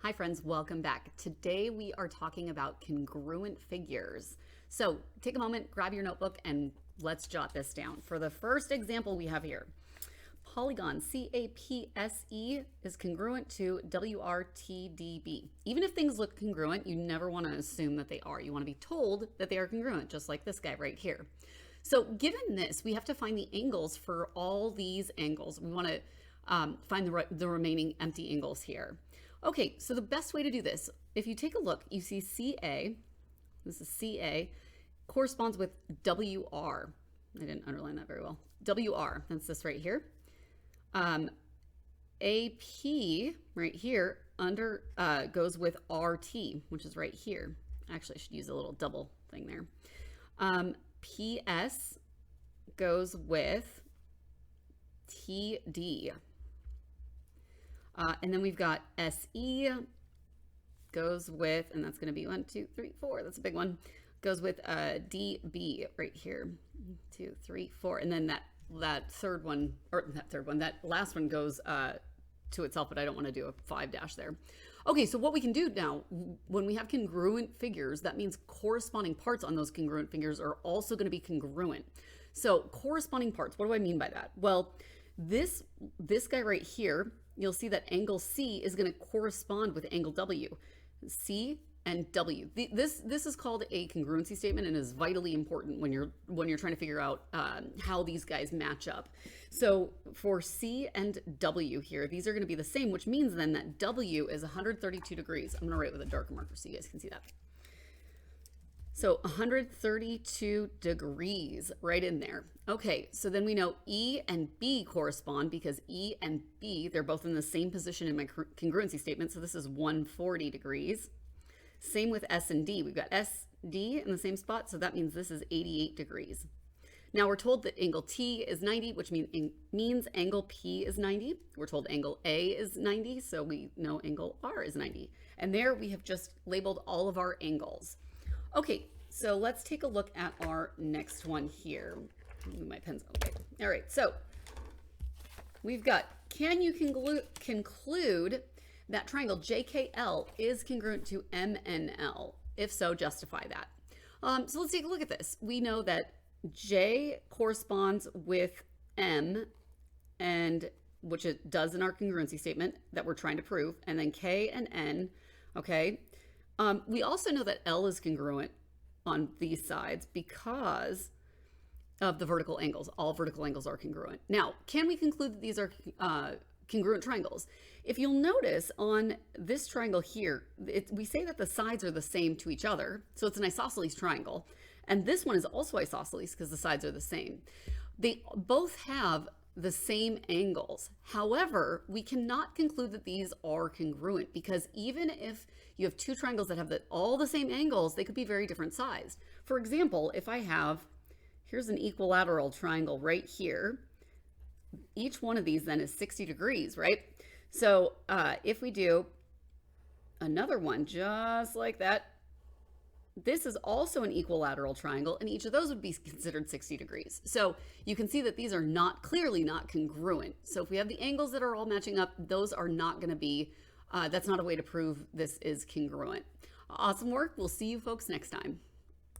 Hi friends, welcome back. Today we are talking about congruent figures. So take a moment, grab your notebook, and let's jot this down. For the first example we have here, polygon CAPSE is congruent to WRTDB. Even if things look congruent, you never want to assume that they are. You want to be told that they are congruent, just like this guy right here. So given this, we have to find the angles for all these angles. We want to find the remaining empty angles here. Okay, so the best way to do this, if you take a look, you see CA, this is CA, corresponds with WR. I didn't underline that very well. WR, that's this right here. AP right here goes with RT, which is right here. Actually, I should use a little double thing there. PS goes with TD. And then we've got SE goes with, and that's going to be 1, 2, 3, 4. That's a big one. Goes with DB right here. 1, 2, 3, 4. And then that last one goes to itself, but I don't want to do a 5 dash there. Okay, so what we can do now, when we have congruent figures, that means corresponding parts on those congruent figures are also going to be congruent. So corresponding parts, what do I mean by that? Well, this guy right here, you'll see that angle C is going to correspond with angle W. C and W. This is called a congruency statement and is vitally important when you're trying to figure out how these guys match up. So for C and W here, these are going to be the same, which means then that W is 132 degrees. I'm going to write with a darker marker so you guys can see that. So 132 degrees right in there. Okay, so then we know E and B correspond because E and B, they're both in the same position in my congruency statement. So this is 140 degrees. Same with S and D. We've got SD in the same spot, so that means this is 88 degrees. Now we're told that angle T is 90, which means angle P is 90. We're told angle A is 90, so we know angle R is 90. And there we have just labeled all of our angles. Okay, so let's take a look at our next one here. Move my pens. Okay, all right, so we've got, can you conclude that triangle JKL is congruent to MNL? If so, justify that. So let's take a look at this. We know that J corresponds with M, and which it does in our congruency statement that we're trying to prove, and then K and N, okay? We also know that L is congruent on these sides because of the vertical angles. All vertical angles are congruent. Now, can we conclude that these are congruent triangles? If you'll notice on this triangle here, we say that the sides are the same to each other. So it's an isosceles triangle. And this one is also isosceles because the sides are the same. They both have the same angles. However, we cannot conclude that these are congruent because even if you have two triangles that have all the same angles, they could be very different sized. For example, if I have, here's an equilateral triangle right here. Each one of these then is 60 degrees, right? So if we do another one just like that, this is also an equilateral triangle, and each of those would be considered 60 degrees. So you can see that these are clearly not congruent. So if we have the angles that are all matching up, those are not going to be, that's not a way to prove this is congruent. Awesome work. We'll see you folks next time.